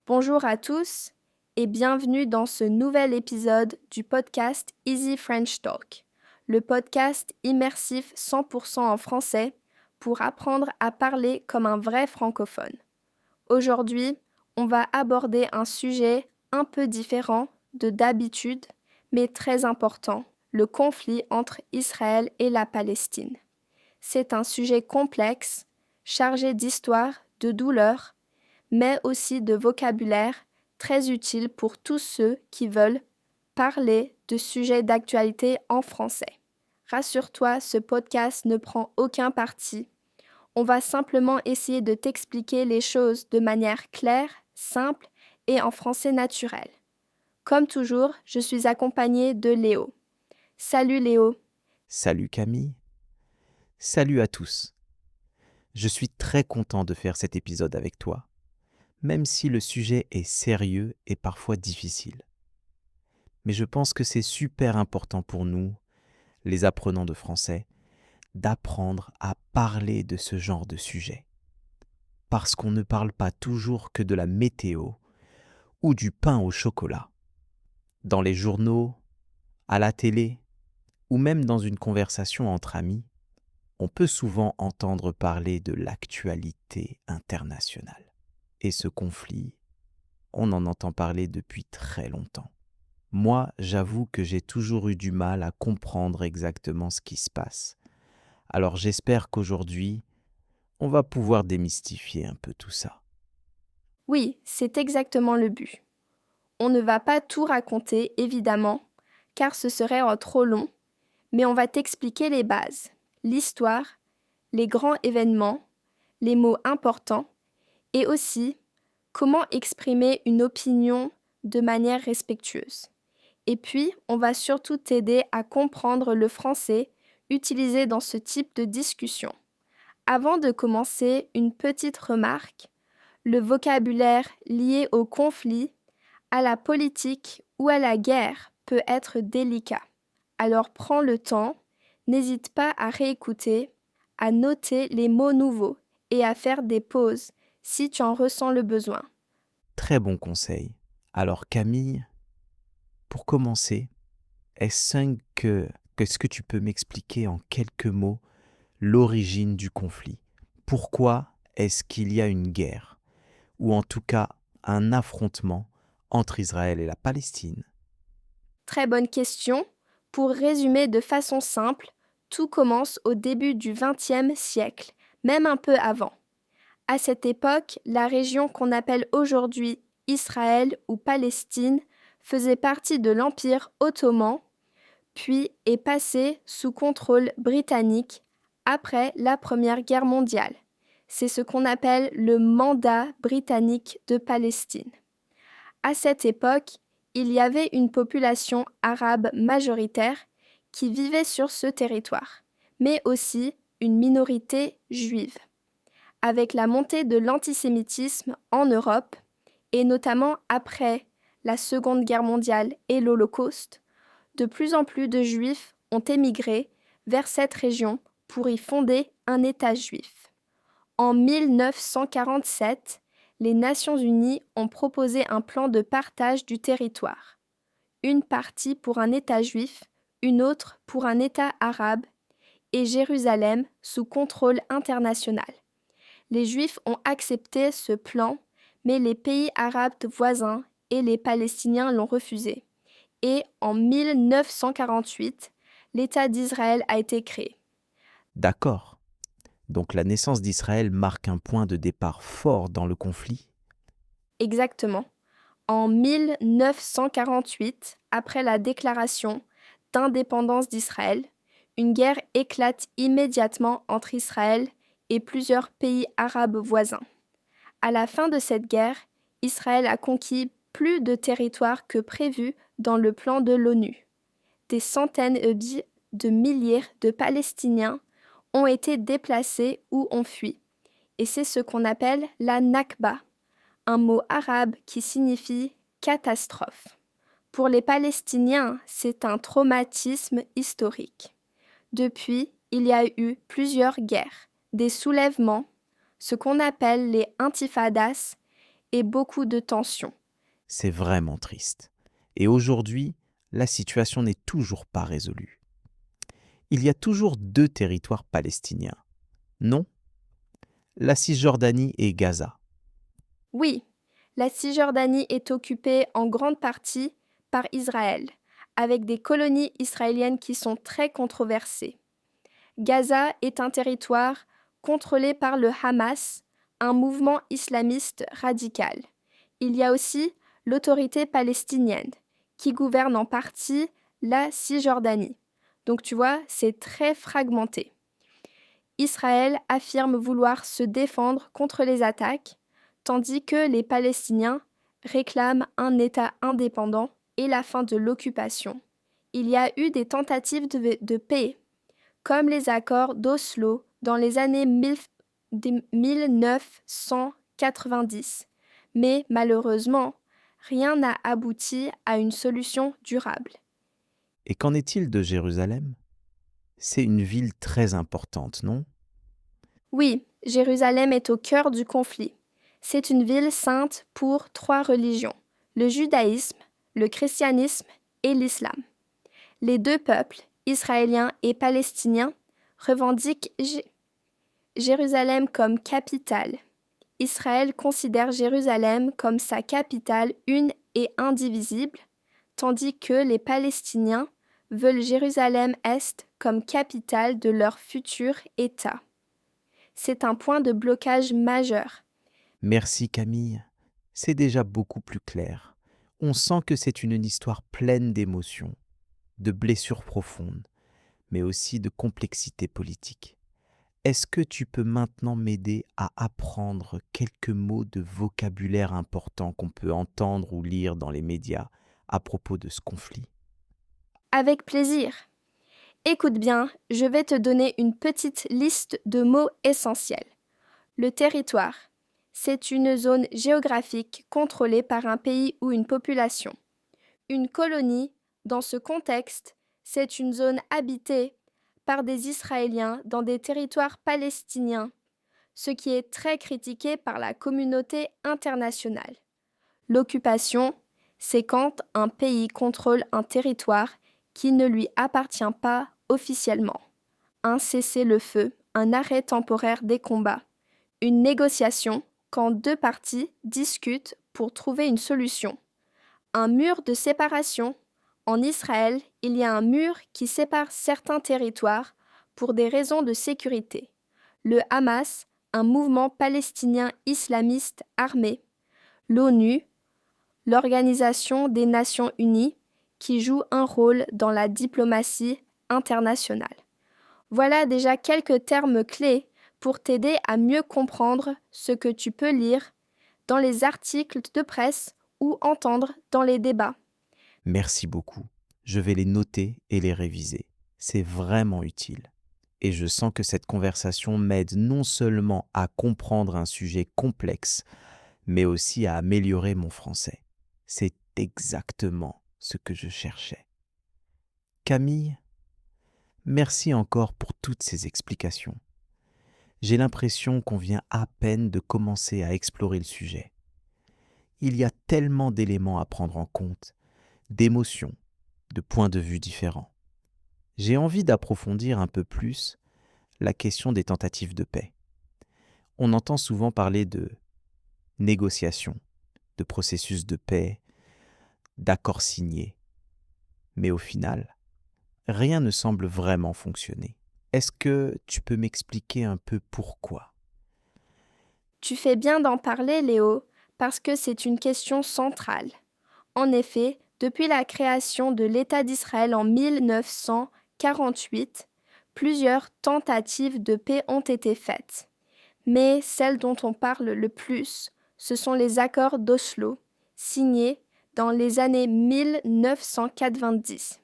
Bonjour à tous et bienvenue dans ce nouvel épisode du podcast Easy French Talk, le podcast immersif 100% en français pour apprendre à parler comme un vrai francophone. Aujourd'hui, on va aborder un sujet un peu différent de d'habitude, mais très important, le conflit entre Israël et la Palestine. C'est un sujet complexe, chargé d'histoire, de douleur, mais aussi de vocabulaire très utile pour tous ceux qui veulent parler de sujets d'actualité en français. Rassure-toi, ce podcast ne prend aucun parti. On va simplement essayer de t'expliquer les choses de manière claire, simple et en français naturel. Comme toujours, je suis accompagnée de Léo. Salut Léo. Salut Camille. Salut à tous. Je suis très content de faire cet épisode avec toi, même si le sujet est sérieux et parfois difficile. Mais je pense que c'est super important pour nous, les apprenants de français, d'apprendre à parler de ce genre de sujet. Parce qu'on ne parle pas toujours que de la météo ou du pain au chocolat. Dans les journaux, à la télé ou même dans une conversation entre amis, on peut souvent entendre parler de l'actualité internationale. Et ce conflit, on en entend parler depuis très longtemps. Moi, j'avoue que j'ai toujours eu du mal à comprendre exactement ce qui se passe. Alors j'espère qu'aujourd'hui, on va pouvoir démystifier un peu tout ça. Oui, c'est exactement le but. On ne va pas tout raconter, évidemment, car ce serait trop long, mais on va t'expliquer les bases, l'histoire, les grands événements, les mots importants et aussi comment exprimer une opinion de manière respectueuse. Et puis, on va surtout t'aider à comprendre le français utilisé dans ce type de discussion. Avant de commencer, une petite remarque. Le vocabulaire lié au conflit, à la politique ou à la guerre peut être délicat. Alors prends le temps, n'hésite pas à réécouter, à noter les mots nouveaux et à faire des pauses si tu en ressens le besoin. Très bon conseil. Alors Camille, pour commencer, est-ce que tu peux m'expliquer en quelques mots l'origine du conflit? Pourquoi est-ce qu'il y a une guerre, ou en tout cas un affrontement entre Israël et la Palestine? Très bonne question. Pour résumer de façon simple, tout commence au début du XXe siècle, même un peu avant. À cette époque, la région qu'on appelle aujourd'hui Israël ou Palestine faisait partie de l'Empire ottoman, puis est passée sous contrôle britannique après la Première Guerre mondiale. C'est ce qu'on appelle le mandat britannique de Palestine. À cette époque, il y avait une population arabe majoritaire qui vivait sur ce territoire, mais aussi une minorité juive. Avec la montée de l'antisémitisme en Europe, et notamment après la Seconde Guerre mondiale et l'Holocauste, de plus en plus de Juifs ont émigré vers cette région pour y fonder un État juif. En 1947, les Nations unies ont proposé un plan de partage du territoire. Une partie pour un État juif, une autre pour un État arabe, et Jérusalem sous contrôle international. Les Juifs ont accepté ce plan, mais les pays arabes voisins et les Palestiniens l'ont refusé. Et en 1948, l'État d'Israël a été créé. D'accord. Donc la naissance d'Israël marque un point de départ fort dans le conflit. Exactement. En 1948, après la déclaration d'indépendance d'Israël, une guerre éclate immédiatement entre Israël et plusieurs pays arabes voisins. À la fin de cette guerre, Israël a conquis plus de territoire que prévu dans le plan de l'ONU. Des centaines de milliers de Palestiniens ont été déplacés ou ont fui. Et c'est ce qu'on appelle la Nakba, un mot arabe qui signifie catastrophe. Pour les Palestiniens, c'est un traumatisme historique. Depuis, il y a eu plusieurs guerres, des soulèvements, ce qu'on appelle les intifadas, et beaucoup de tensions. C'est vraiment triste. Et aujourd'hui, la situation n'est toujours pas résolue. Il y a toujours deux territoires palestiniens. Non? La Cisjordanie et Gaza. Oui, la Cisjordanie est occupée en grande partie par Israël, avec des colonies israéliennes qui sont très controversées. Gaza est un territoire contrôlé par le Hamas, un mouvement islamiste radical. Il y a aussi l'autorité palestinienne, qui gouverne en partie la Cisjordanie. Donc tu vois, c'est très fragmenté. Israël affirme vouloir se défendre contre les attaques, tandis que les Palestiniens réclament un État indépendant et la fin de l'occupation. Il y a eu des tentatives de paix, comme les accords d'Oslo dans les années 1990, mais malheureusement, rien n'a abouti à une solution durable. Et qu'en est-il de Jérusalem? C'est une ville très importante, non? Oui, Jérusalem est au cœur du conflit. C'est une ville sainte pour trois religions, le judaïsme, le christianisme et l'islam. Les deux peuples, israéliens et palestiniens, revendiquent Jérusalem comme capitale. Israël considère Jérusalem comme sa capitale une et indivisible, tandis que les Palestiniens veulent Jérusalem-Est comme capitale de leur futur État. C'est un point de blocage majeur. Merci Camille. C'est déjà beaucoup plus clair. On sent que c'est une histoire pleine d'émotions, de blessures profondes, mais aussi de complexité politique. Est-ce que tu peux maintenant m'aider à apprendre quelques mots de vocabulaire importants qu'on peut entendre ou lire dans les médias à propos de ce conflit? Avec plaisir. Écoute bien, je vais te donner une petite liste de mots essentiels. Le territoire. C'est une zone géographique contrôlée par un pays ou une population. Une colonie, dans ce contexte, c'est une zone habitée par des Israéliens dans des territoires palestiniens, ce qui est très critiqué par la communauté internationale. L'occupation, c'est quand un pays contrôle un territoire qui ne lui appartient pas officiellement. Un cessez-le-feu, un arrêt temporaire des combats. Une négociation, quand deux parties discutent pour trouver une solution. Un mur de séparation. En Israël, il y a un mur qui sépare certains territoires pour des raisons de sécurité. Le Hamas, un mouvement palestinien islamiste armé. L'ONU, l'Organisation des Nations Unies, qui joue un rôle dans la diplomatie internationale. Voilà déjà quelques termes clés pour t'aider à mieux comprendre ce que tu peux lire dans les articles de presse ou entendre dans les débats. Merci beaucoup. Je vais les noter et les réviser. C'est vraiment utile. Et je sens que cette conversation m'aide non seulement à comprendre un sujet complexe, mais aussi à améliorer mon français. C'est exactement ce que je cherchais. Camille, merci encore pour toutes ces explications. J'ai l'impression qu'on vient à peine de commencer à explorer le sujet. Il y a tellement d'éléments à prendre en compte, d'émotions, de points de vue différents. J'ai envie d'approfondir un peu plus la question des tentatives de paix. On entend souvent parler de négociations, de processus de paix, d'accords signés. Mais au final, rien ne semble vraiment fonctionner. Est-ce que tu peux m'expliquer un peu pourquoi? Tu fais bien d'en parler, Léo, parce que c'est une question centrale. En effet, depuis la création de l'État d'Israël en 1948, plusieurs tentatives de paix ont été faites. Mais celle dont on parle le plus, ce sont les accords d'Oslo, signés dans les années 1990.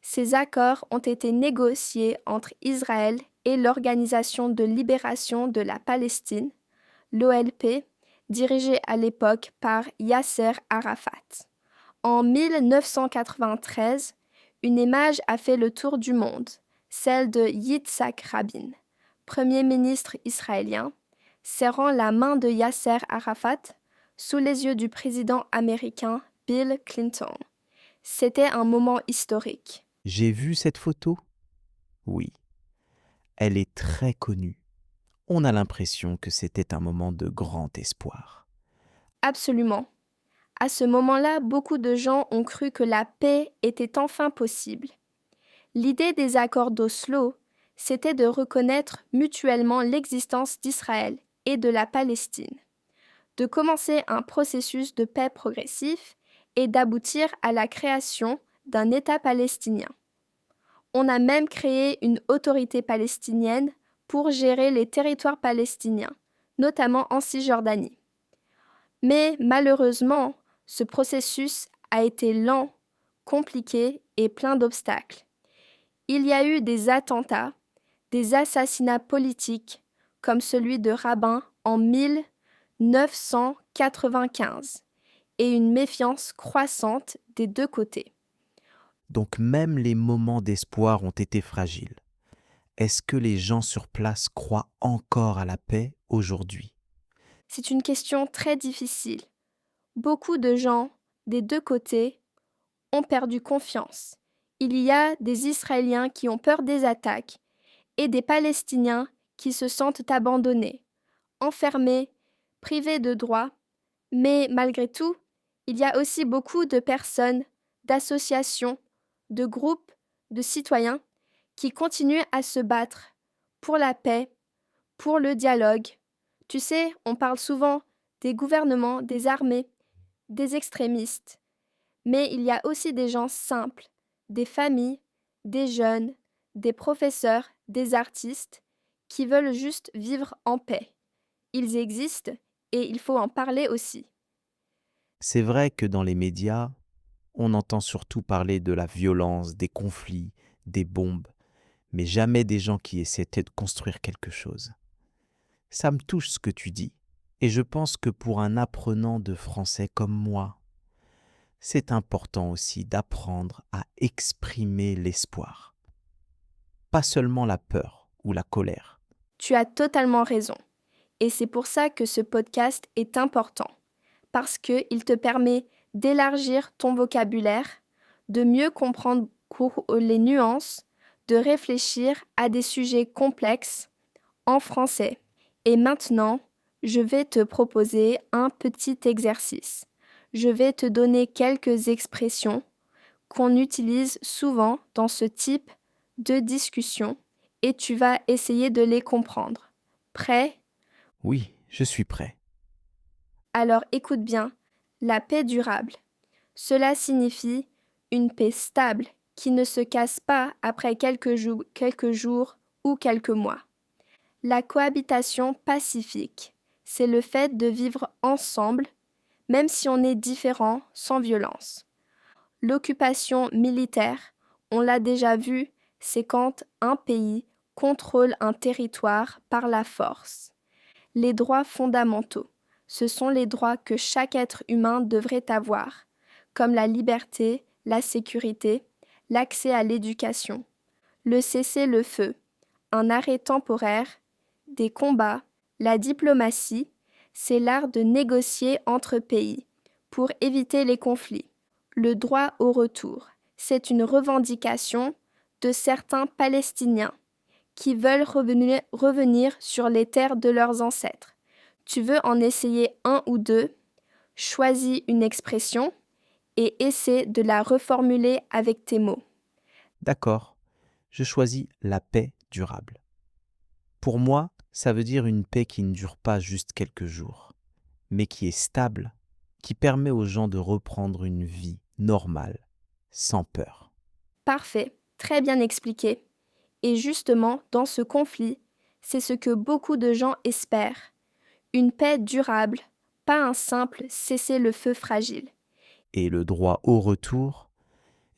Ces accords ont été négociés entre Israël et l'Organisation de libération de la Palestine, l'OLP, dirigée à l'époque par Yasser Arafat. En 1993, une image a fait le tour du monde, celle de Yitzhak Rabin, Premier ministre israélien, serrant la main de Yasser Arafat, sous les yeux du président américain Bill Clinton. C'était un moment historique. J'ai vu cette photo? Oui, elle est très connue. On a l'impression que c'était un moment de grand espoir. Absolument. À ce moment-là, beaucoup de gens ont cru que la paix était enfin possible. L'idée des accords d'Oslo, c'était de reconnaître mutuellement l'existence d'Israël et de la Palestine, de commencer un processus de paix progressif et d'aboutir à la création d'un État palestinien. On a même créé une autorité palestinienne pour gérer les territoires palestiniens, notamment en Cisjordanie. Mais malheureusement, ce processus a été lent, compliqué et plein d'obstacles. Il y a eu des attentats, des assassinats politiques, comme celui de Rabin en 1995, et une méfiance croissante des deux côtés. Donc même les moments d'espoir ont été fragiles. Est-ce que les gens sur place croient encore à la paix aujourd'hui? C'est une question très difficile. Beaucoup de gens, des deux côtés, ont perdu confiance. Il y a des Israéliens qui ont peur des attaques et des Palestiniens qui se sentent abandonnés, enfermés, privés de droits. Mais malgré tout, il y a aussi beaucoup de personnes, d'associations, de groupes, de citoyens qui continuent à se battre pour la paix, pour le dialogue. Tu sais, on parle souvent des gouvernements, des armées, des extrémistes, mais il y a aussi des gens simples, des familles, des jeunes, des professeurs, des artistes qui veulent juste vivre en paix. Ils existent et il faut en parler aussi. C'est vrai que dans les médias, on entend surtout parler de la violence, des conflits, des bombes, mais jamais des gens qui essaient de construire quelque chose. Ça me touche ce que tu dis, et je pense que pour un apprenant de français comme moi, c'est important aussi d'apprendre à exprimer l'espoir. Pas seulement la peur ou la colère. Tu as totalement raison. Et c'est pour ça que ce podcast est important. Parce qu'il te permet d'élargir ton vocabulaire, de mieux comprendre les nuances, de réfléchir à des sujets complexes en français. Et maintenant, je vais te proposer un petit exercice. Je vais te donner quelques expressions qu'on utilise souvent dans ce type de discussion et tu vas essayer de les comprendre. Prêt? Oui, je suis prêt. Alors écoute bien, la paix durable. Cela signifie une paix stable qui ne se casse pas après quelques jours ou quelques mois. La cohabitation pacifique, c'est le fait de vivre ensemble, même si on est différent, sans violence. L'occupation militaire, on l'a déjà vu, c'est quand un pays contrôle un territoire par la force. Les droits fondamentaux, ce sont les droits que chaque être humain devrait avoir, comme la liberté, la sécurité, l'accès à l'éducation, le cessez-le-feu, un arrêt temporaire, des combats, la diplomatie, c'est l'art de négocier entre pays pour éviter les conflits. Le droit au retour, c'est une revendication de certains Palestiniens qui veulent revenir sur les terres de leurs ancêtres. Tu veux en essayer un ou deux, choisis une expression et essaie de la reformuler avec tes mots. D'accord, je choisis la paix durable. Pour moi, ça veut dire une paix qui ne dure pas juste quelques jours, mais qui est stable, qui permet aux gens de reprendre une vie normale, sans peur. Parfait, très bien expliqué. Et justement, dans ce conflit, c'est ce que beaucoup de gens espèrent. Une paix durable, pas un simple cessez-le-feu fragile. Et le droit au retour,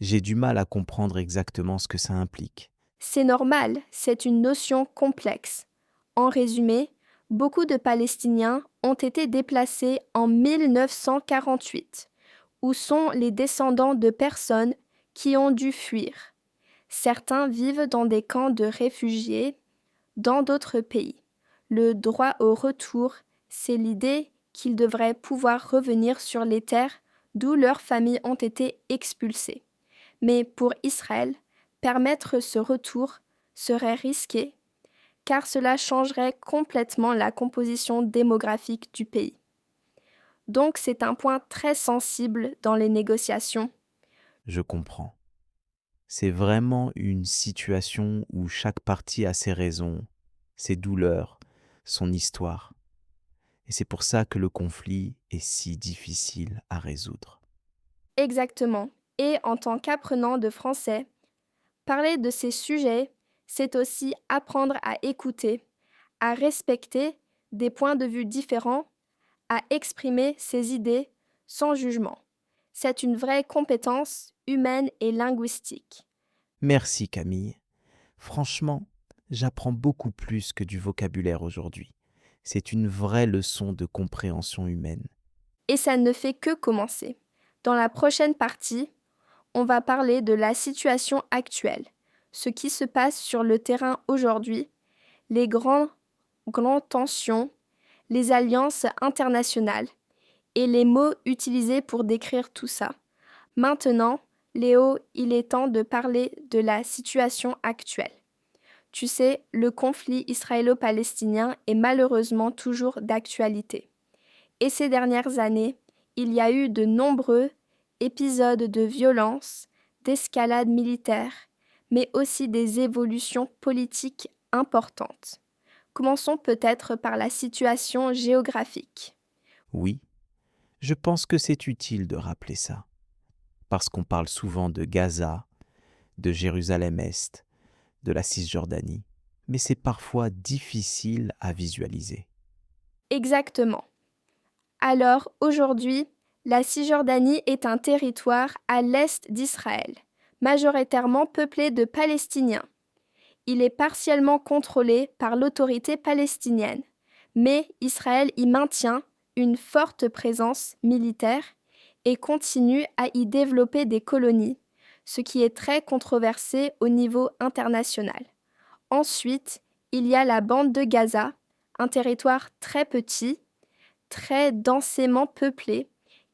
j'ai du mal à comprendre exactement ce que ça implique. C'est normal, c'est une notion complexe. En résumé, beaucoup de Palestiniens ont été déplacés en 1948, où sont les descendants de personnes qui ont dû fuir. Certains vivent dans des camps de réfugiés dans d'autres pays. Le droit au retour, c'est l'idée qu'ils devraient pouvoir revenir sur les terres d'où leurs familles ont été expulsées. Mais pour Israël, permettre ce retour serait risqué car cela changerait complètement la composition démographique du pays. Donc c'est un point très sensible dans les négociations. Je comprends. C'est vraiment une situation où chaque partie a ses raisons, ses douleurs, son histoire. Et c'est pour ça que le conflit est si difficile à résoudre. Exactement. Et en tant qu'apprenant de français, parler de ces sujets, c'est aussi apprendre à écouter, à respecter des points de vue différents, à exprimer ses idées sans jugement. C'est une vraie compétence humaine et linguistique. Merci Camille. Franchement, j'apprends beaucoup plus que du vocabulaire aujourd'hui. C'est une vraie leçon de compréhension humaine. Et ça ne fait que commencer. Dans la prochaine partie, on va parler de la situation actuelle, ce qui se passe sur le terrain aujourd'hui, les grandes tensions, les alliances internationales et les mots utilisés pour décrire tout ça. Maintenant, Léo, il est temps de parler de la situation actuelle. Tu sais, le conflit israélo-palestinien est malheureusement toujours d'actualité. Et ces dernières années, il y a eu de nombreux épisodes de violence, d'escalade militaire, mais aussi des évolutions politiques importantes. Commençons peut-être par la situation géographique. Oui, je pense que c'est utile de rappeler ça, parce qu'on parle souvent de Gaza, de Jérusalem-Est, de la Cisjordanie, mais c'est parfois difficile à visualiser. Exactement. Alors, aujourd'hui, la Cisjordanie est un territoire à l'est d'Israël, majoritairement peuplé de Palestiniens. Il est partiellement contrôlé par l'autorité palestinienne, mais Israël y maintient une forte présence militaire et continue à y développer des colonies, ce qui est très controversé au niveau international. Ensuite, il y a la bande de Gaza, un territoire très petit, très densément peuplé,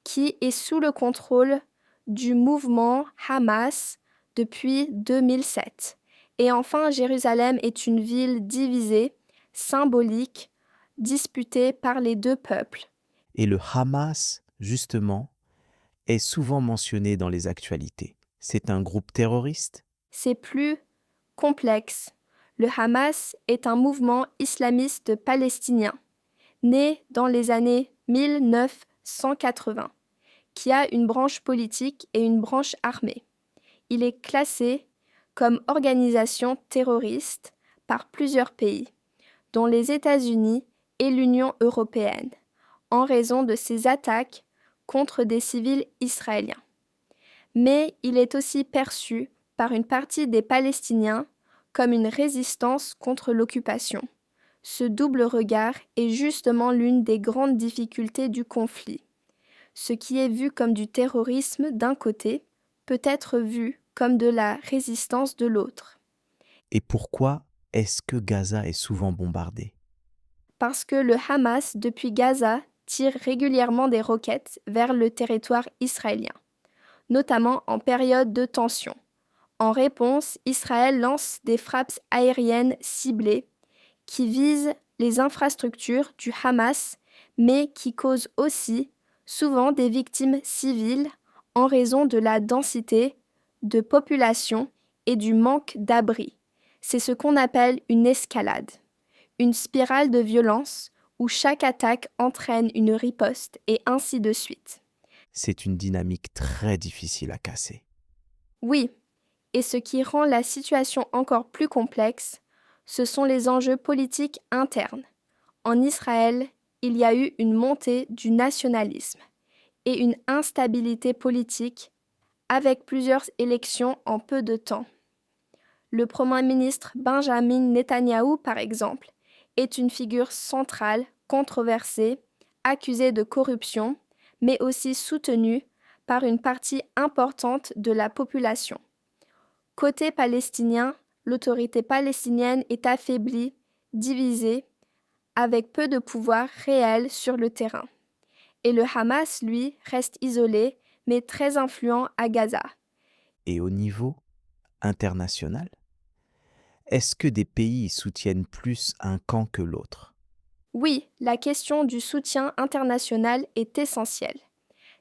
qui est sous le contrôle du mouvement Hamas depuis 2007. Et enfin, Jérusalem est une ville divisée, symbolique, disputée par les deux peuples. Et le Hamas, justement, est souvent mentionné dans les actualités. C'est un groupe terroriste? C'est plus complexe. Le Hamas est un mouvement islamiste palestinien, né dans les années 1980, qui a une branche politique et une branche armée. Il est classé comme organisation terroriste par plusieurs pays, dont les États-Unis et l'Union européenne, en raison de ses attaques contre des civils israéliens. Mais il est aussi perçu par une partie des Palestiniens comme une résistance contre l'occupation. Ce double regard est justement l'une des grandes difficultés du conflit. Ce qui est vu comme du terrorisme d'un côté peut être vu comme de la résistance de l'autre. Et pourquoi est-ce que Gaza est souvent bombardée? Parce que le Hamas, depuis Gaza, tire régulièrement des roquettes vers le territoire israélien, notamment en période de tension. En réponse, Israël lance des frappes aériennes ciblées qui visent les infrastructures du Hamas, mais qui causent aussi souvent des victimes civiles en raison de la densité de population et du manque d'abris. C'est ce qu'on appelle une escalade, une spirale de violence où chaque attaque entraîne une riposte et ainsi de suite. C'est une dynamique très difficile à casser. Oui, et ce qui rend la situation encore plus complexe, ce sont les enjeux politiques internes. En Israël, il y a eu une montée du nationalisme et une instabilité politique avec plusieurs élections en peu de temps. Le Premier ministre Benjamin Netanyahou, par exemple, est une figure centrale, controversée, accusée de corruption, mais aussi soutenue par une partie importante de la population. Côté palestinien, l'autorité palestinienne est affaiblie, divisée, avec peu de pouvoir réel sur le terrain. Et le Hamas, lui, reste isolé, mais très influent à Gaza. Et au niveau international, est-ce que des pays soutiennent plus un camp que l'autre? Oui, la question du soutien international est essentielle.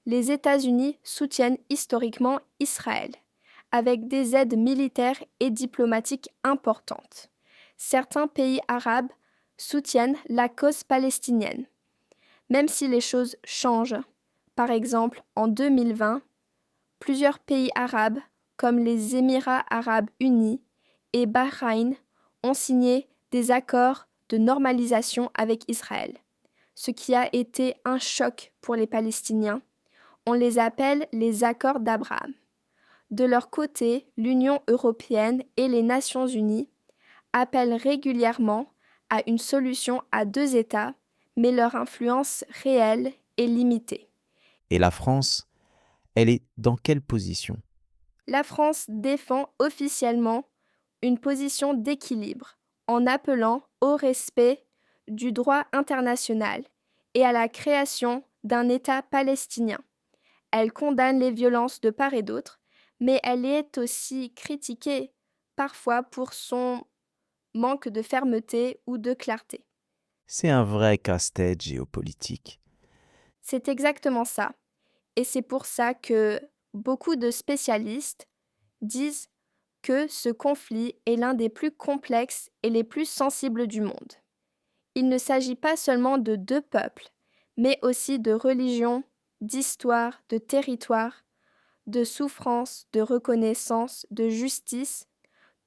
Les États-Unis soutiennent historiquement Israël, avec des aides militaires et diplomatiques importantes. Certains pays arabes soutiennent la cause palestinienne, même si les choses changent. Par exemple, en 2020, plusieurs pays arabes, comme les Émirats arabes unis et Bahreïn, ont signé des accords de normalisation avec Israël, ce qui a été un choc pour les Palestiniens. On les appelle les accords d'Abraham. De leur côté, l'Union européenne et les Nations unies appellent régulièrement à une solution à deux États, mais leur influence réelle est limitée. Et la France, elle est dans quelle position? La France défend officiellement une position d'équilibre en appelant au respect du droit international et à la création d'un État palestinien. Elle condamne les violences de part et d'autre, mais elle est aussi critiquée parfois pour son manque de fermeté ou de clarté. C'est un vrai casse-tête géopolitique. C'est exactement ça. Et c'est pour ça que beaucoup de spécialistes disent que ce conflit est l'un des plus complexes et les plus sensibles du monde. Il ne s'agit pas seulement de deux peuples, mais aussi de religion, d'histoire, de territoire, de souffrance, de reconnaissance, de justice.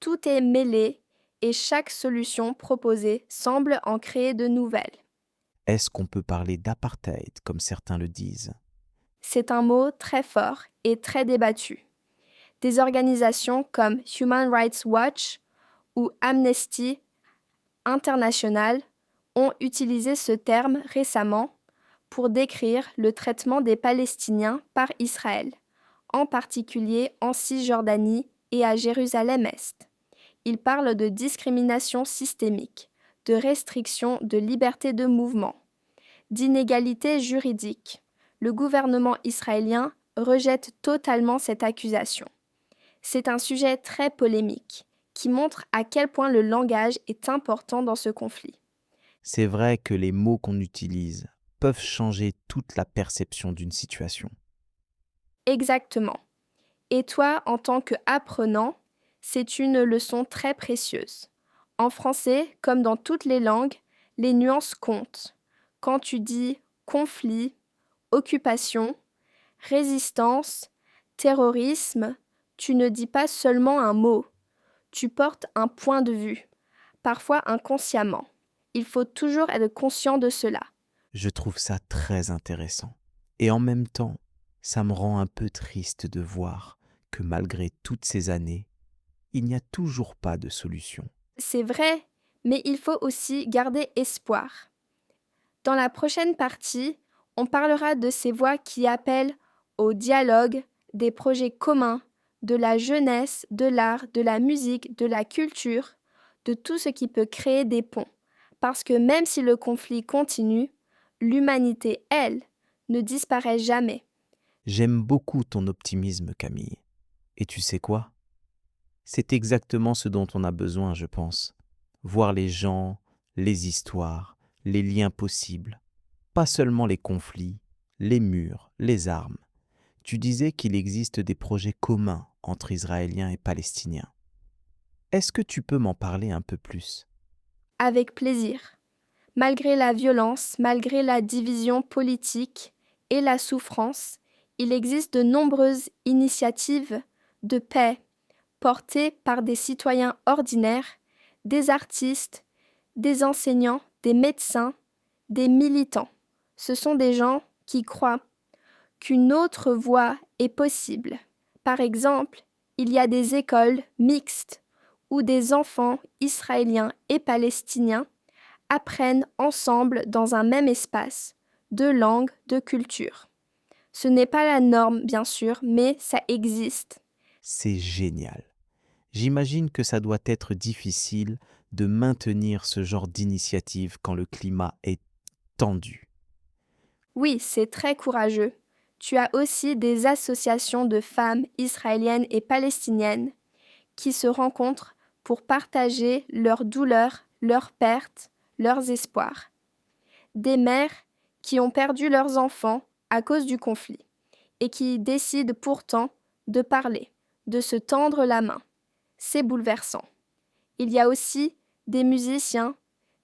Tout est mêlé et chaque solution proposée semble en créer de nouvelles. Est-ce qu'on peut parler d'apartheid, comme certains le disent? C'est un mot très fort et très débattu. Des organisations comme Human Rights Watch ou Amnesty International ont utilisé ce terme récemment pour décrire le traitement des Palestiniens par Israël, en particulier en Cisjordanie et à Jérusalem-Est. Ils parlent de discrimination systémique, de restriction de liberté de mouvement, d'inégalité juridique. Le gouvernement israélien rejette totalement cette accusation. C'est un sujet très polémique qui montre à quel point le langage est important dans ce conflit. C'est vrai que les mots qu'on utilise peuvent changer toute la perception d'une situation. Exactement. Et toi, en tant qu'apprenant, c'est une leçon très précieuse. En français, comme dans toutes les langues, les nuances comptent. Quand tu dis conflit, occupation, résistance, terrorisme, tu ne dis pas seulement un mot, tu portes un point de vue, parfois inconsciemment. Il faut toujours être conscient de cela. Je trouve ça très intéressant. Et en même temps, ça me rend un peu triste de voir que malgré toutes ces années, il n'y a toujours pas de solution. C'est vrai, mais il faut aussi garder espoir. Dans la prochaine partie, on parlera de ces voix qui appellent au dialogue, des projets communs, de la jeunesse, de l'art, de la musique, de la culture, de tout ce qui peut créer des ponts. Parce que même si le conflit continue, l'humanité, elle, ne disparaît jamais. J'aime beaucoup ton optimisme, Camille. Et tu sais quoi? C'est exactement ce dont on a besoin, je pense. Voir les gens, les histoires, les liens possibles. Pas seulement les conflits, les murs, les armes. Tu disais qu'il existe des projets communs entre Israéliens et Palestiniens. Est-ce que tu peux m'en parler un peu plus? Avec plaisir. Malgré la violence, malgré la division politique et la souffrance, il existe de nombreuses initiatives de paix portées par des citoyens ordinaires, des artistes, des enseignants, des médecins, des militants. Ce sont des gens qui croient qu'une autre voie est possible. Par exemple, il y a des écoles mixtes où des enfants israéliens et palestiniens apprennent ensemble dans un même espace, deux langues, deux cultures. Ce n'est pas la norme, bien sûr, mais ça existe. C'est génial. J'imagine que ça doit être difficile de maintenir ce genre d'initiative quand le climat est tendu. Oui, c'est très courageux. Tu as aussi des associations de femmes israéliennes et palestiniennes qui se rencontrent pour partager leurs douleurs, leurs pertes, leurs espoirs. Des mères qui ont perdu leurs enfants à cause du conflit et qui décident pourtant de parler, de se tendre la main. C'est bouleversant. Il y a aussi des musiciens,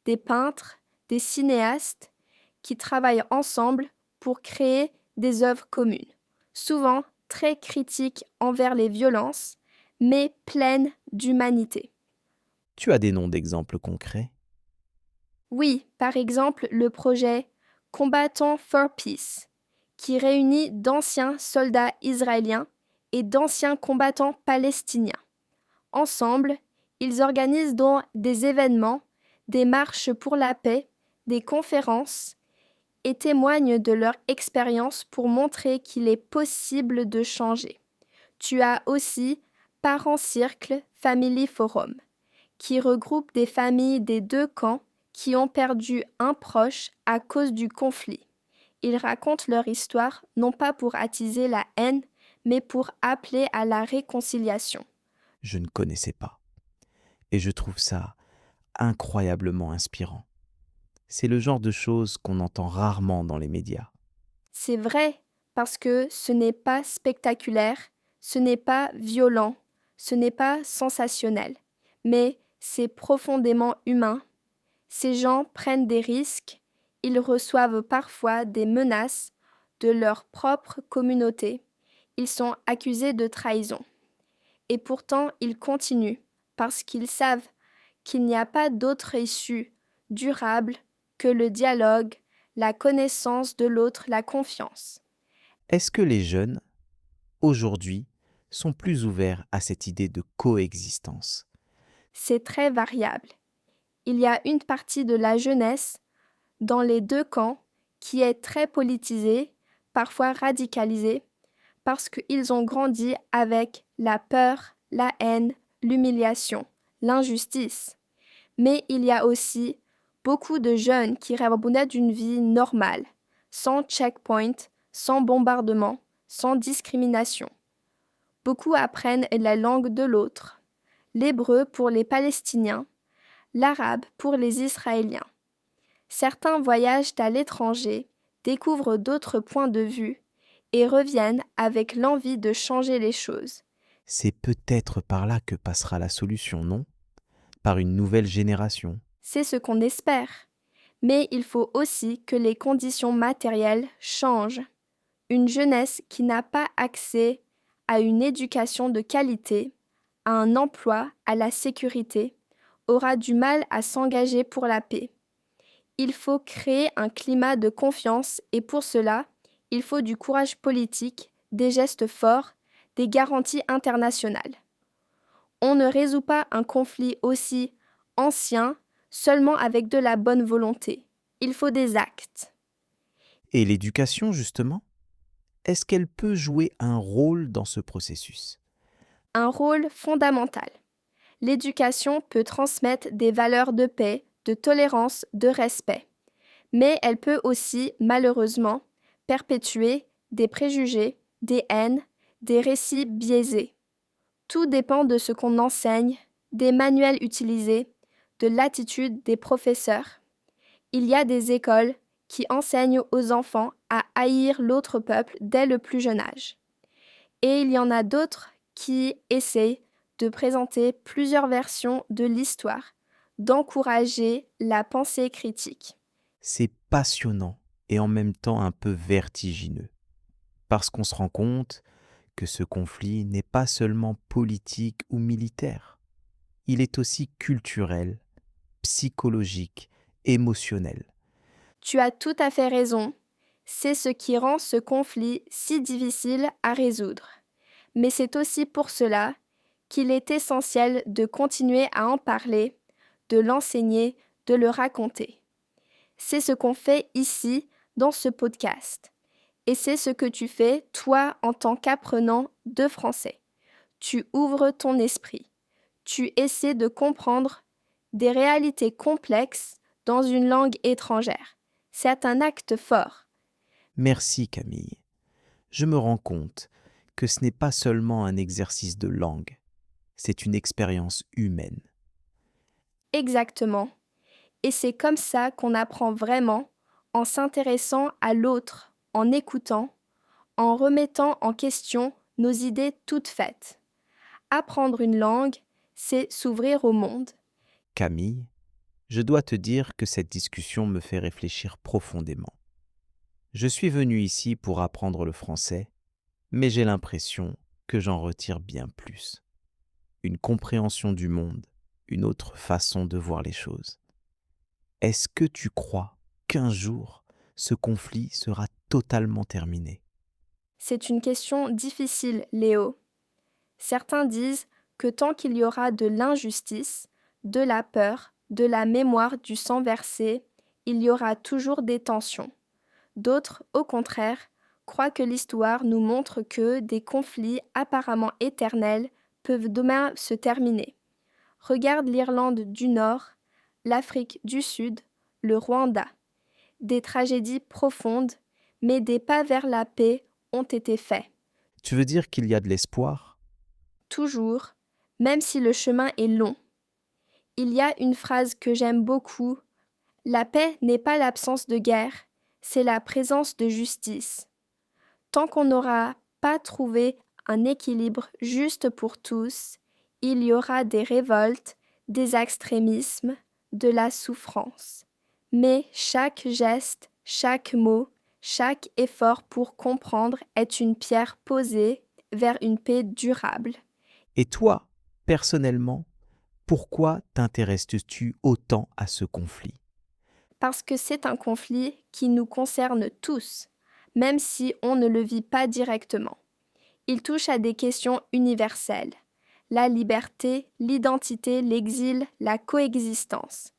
des peintres, des cinéastes qui travaillent ensemble pour créer des œuvres communes, souvent très critiques envers les violences, mais pleines d'humanité. Tu as des noms d'exemples concrets? Oui, par exemple, le projet Combattants for Peace, qui réunit d'anciens soldats israéliens et d'anciens combattants palestiniens. Ensemble, ils organisent donc des événements, des marches pour la paix, des conférences et témoignent de leur expérience pour montrer qu'il est possible de changer. Tu as aussi Parents Circle Family Forum, qui regroupe des familles des deux camps qui ont perdu un proche à cause du conflit. Ils racontent leur histoire non pas pour attiser la haine, mais pour appeler à la réconciliation. Je ne connaissais pas. Et je trouve ça incroyablement inspirant. C'est le genre de choses qu'on entend rarement dans les médias. C'est vrai, parce que ce n'est pas spectaculaire, ce n'est pas violent, ce n'est pas sensationnel, mais c'est profondément humain. Ces gens prennent des risques, ils reçoivent parfois des menaces de leur propre communauté, ils sont accusés de trahison. Et pourtant, ils continuent, parce qu'ils savent qu'il n'y a pas d'autre issue durable que le dialogue, la connaissance de l'autre, la confiance. Est-ce que les jeunes, aujourd'hui, sont plus ouverts à cette idée de coexistence? C'est très variable. Il y a une partie de la jeunesse dans les deux camps qui est très politisée, parfois radicalisée, parce qu'ils ont grandi avec la peur, la haine, l'humiliation, l'injustice. Mais il y a aussi beaucoup de jeunes qui rêvent d'une vie normale, sans checkpoint, sans bombardement, sans discrimination. Beaucoup apprennent la langue de l'autre, l'hébreu pour les Palestiniens, l'arabe pour les Israéliens. Certains voyagent à l'étranger, découvrent d'autres points de vue et reviennent avec l'envie de changer les choses. C'est peut-être par là que passera la solution, non? Par une nouvelle génération. C'est ce qu'on espère. Mais il faut aussi que les conditions matérielles changent. Une jeunesse qui n'a pas accès à une éducation de qualité, à un emploi, à la sécurité, aura du mal à s'engager pour la paix. Il faut créer un climat de confiance et pour cela, il faut du courage politique, des gestes forts, des garanties internationales. On ne résout pas un conflit aussi ancien seulement avec de la bonne volonté. Il faut des actes. Et l'éducation, justement, est-ce qu'elle peut jouer un rôle dans ce processus? Un rôle fondamental. L'éducation peut transmettre des valeurs de paix, de tolérance, de respect. Mais elle peut aussi, malheureusement, perpétuer des préjugés, des haines, des récits biaisés. Tout dépend de ce qu'on enseigne, des manuels utilisés, de l'attitude des professeurs. Il y a des écoles qui enseignent aux enfants à haïr l'autre peuple dès le plus jeune âge. Et il y en a d'autres qui essayent de présenter plusieurs versions de l'histoire, d'encourager la pensée critique. C'est passionnant et en même temps un peu vertigineux, parce qu'on se rend compte que ce conflit n'est pas seulement politique ou militaire, il est aussi culturel, psychologique, émotionnel. Tu as tout à fait raison, c'est ce qui rend ce conflit si difficile à résoudre. Mais c'est aussi pour cela qu'il est essentiel de continuer à en parler, de l'enseigner, de le raconter. C'est ce qu'on fait ici, dans ce podcast. Et c'est ce que tu fais, toi, en tant qu'apprenant de français. Tu ouvres ton esprit. Tu essaies de comprendre des réalités complexes dans une langue étrangère. C'est un acte fort. Merci Camille. Je me rends compte que ce n'est pas seulement un exercice de langue, c'est une expérience humaine. Exactement. Et c'est comme ça qu'on apprend vraiment, en s'intéressant à l'autre, en écoutant, en remettant en question nos idées toutes faites. Apprendre une langue, c'est s'ouvrir au monde. Camille, je dois te dire que cette discussion me fait réfléchir profondément. Je suis venu ici pour apprendre le français, mais j'ai l'impression que j'en retire bien plus. Une compréhension du monde, une autre façon de voir les choses. Est-ce que tu crois qu'un jour, ce conflit sera totalement terminé? C'est une question difficile, Léo. Certains disent que tant qu'il y aura de l'injustice, de la peur, de la mémoire du sang versé, il y aura toujours des tensions. D'autres, au contraire, croient que l'histoire nous montre que des conflits apparemment éternels peuvent demain se terminer. Regarde l'Irlande du Nord, l'Afrique du Sud, le Rwanda. Des tragédies profondes, mais des pas vers la paix ont été faits. Tu veux dire qu'il y a de l'espoir? Toujours, même si le chemin est long. Il y a une phrase que j'aime beaucoup. La paix n'est pas l'absence de guerre, c'est la présence de justice. Tant qu'on n'aura pas trouvé un équilibre juste pour tous, il y aura des révoltes, des extrémismes, de la souffrance. Mais chaque geste, chaque mot, chaque effort pour comprendre est une pierre posée vers une paix durable. Et toi, personnellement, pourquoi t'intéresses-tu autant à ce conflit? Parce que c'est un conflit qui nous concerne tous, même si on ne le vit pas directement. Il touche à des questions universelles: la liberté, l'identité, l'exil, la coexistence.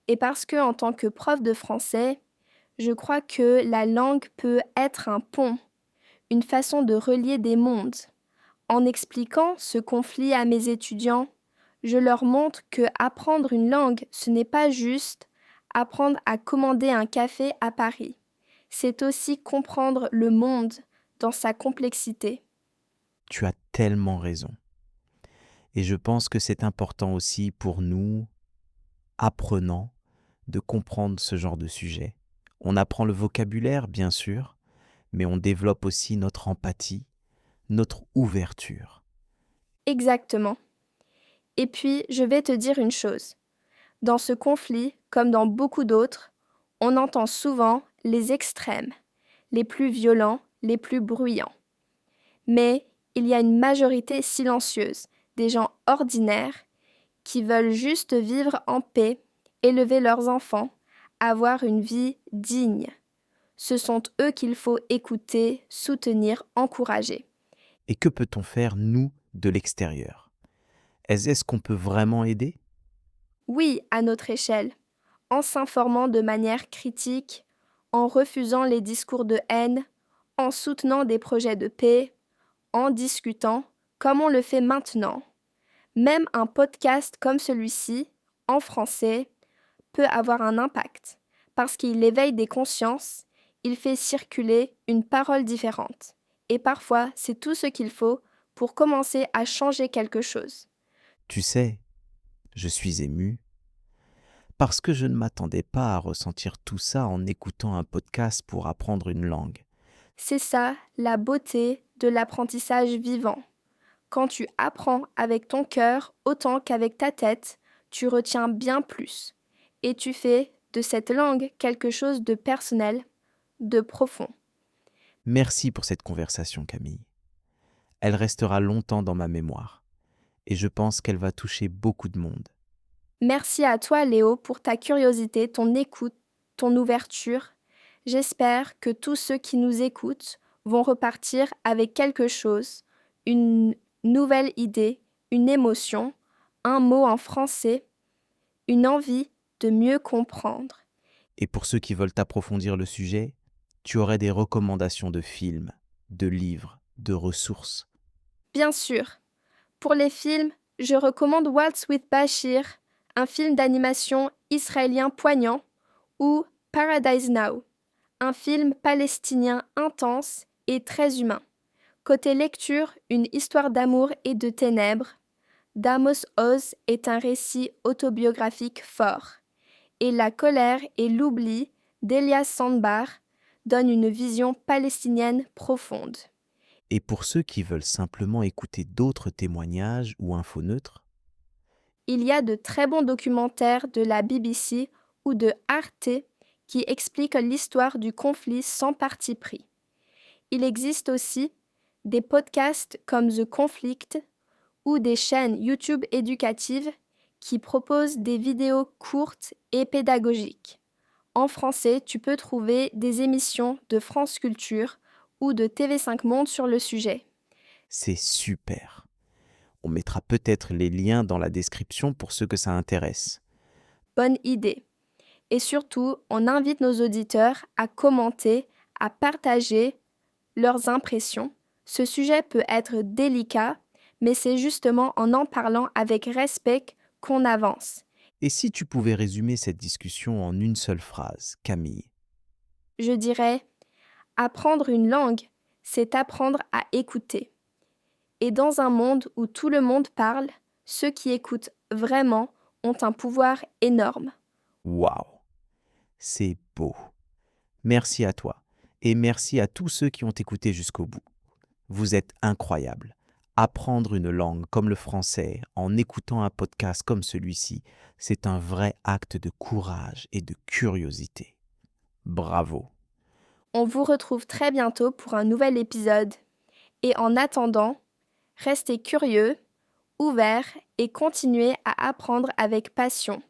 Et parce que, en tant que prof de français, je crois que la langue peut être un pont, une façon de relier des mondes. En expliquant ce conflit à mes étudiants, je leur montre que apprendre une langue, ce n'est pas juste apprendre à commander un café à Paris. C'est aussi comprendre le monde dans sa complexité. Tu as tellement raison. Et je pense que c'est important aussi pour nous, apprenants, de comprendre ce genre de sujet. On apprend le vocabulaire, bien sûr, mais on développe aussi notre empathie, notre ouverture. Exactement. Et puis, je vais te dire une chose. Dans ce conflit, comme dans beaucoup d'autres, on entend souvent les extrêmes, les plus violents, les plus bruyants. Mais il y a une majorité silencieuse, des gens ordinaires, qui veulent juste vivre en paix, élever leurs enfants, avoir une vie digne. Ce sont eux qu'il faut écouter, soutenir, encourager. Et que peut-on faire, nous, de l'extérieur? Est-ce qu'on peut vraiment aider? Oui, à notre échelle, en s'informant de manière critique, en refusant les discours de haine, en soutenant des projets de paix, en discutant, comme on le fait maintenant. Même un podcast comme celui-ci, en français, peut avoir un impact, parce qu'il éveille des consciences, il fait circuler une parole différente. Et parfois, c'est tout ce qu'il faut pour commencer à changer quelque chose. Tu sais, je suis ému parce que je ne m'attendais pas à ressentir tout ça en écoutant un podcast pour apprendre une langue. C'est ça, la beauté de l'apprentissage vivant. Quand tu apprends avec ton cœur autant qu'avec ta tête, tu retiens bien plus. Et tu fais de cette langue quelque chose de personnel, de profond. Merci pour cette conversation, Camille. Elle restera longtemps dans ma mémoire et je pense qu'elle va toucher beaucoup de monde. Merci à toi, Léo, pour ta curiosité, ton écoute, ton ouverture. J'espère que tous ceux qui nous écoutent vont repartir avec quelque chose, une nouvelle idée, une émotion, un mot en français, une envie de mieux comprendre. Et pour ceux qui veulent approfondir le sujet, tu aurais des recommandations de films, de livres, de ressources. Bien sûr, pour les films, je recommande Waltz with Bashir, un film d'animation israélien poignant, ou Paradise Now, un film palestinien intense et très humain. Côté lecture, une histoire d'amour et de ténèbres. d'Amos Oz est un récit autobiographique fort. Et La colère et l'oubli d'Elias Sandbar donne une vision palestinienne profonde. Et pour ceux qui veulent simplement écouter d'autres témoignages ou infos neutres, Il y a de très bons documentaires de la BBC ou de Arte qui expliquent l'histoire du conflit sans parti pris. Il existe aussi des podcasts comme The Conflict ou des chaînes YouTube éducatives qui proposent des vidéos courtes et pédagogiques. En français, tu peux trouver des émissions de France Culture ou de TV5 Monde sur le sujet. c'est super. On mettra peut-être les liens dans la description pour ceux que ça intéresse. Bonne idée. Et surtout, on invite nos auditeurs à commenter, à partager leurs impressions. Ce sujet peut être délicat, mais c'est justement en parlant avec respect qu'on avance. Et si tu pouvais résumer cette discussion en une seule phrase, Camille? Je dirais, apprendre une langue, c'est apprendre à écouter. Et dans un monde où tout le monde parle, ceux qui écoutent vraiment ont un pouvoir énorme. Waouh! C'est beau. Merci à toi. Et merci à tous ceux qui ont écouté jusqu'au bout. Vous êtes incroyables. Apprendre une langue comme le français en écoutant un podcast comme celui-ci, c'est un vrai acte de courage et de curiosité. Bravo. On vous retrouve très bientôt pour un nouvel épisode. Et en attendant, restez curieux, ouverts et continuez à apprendre avec passion.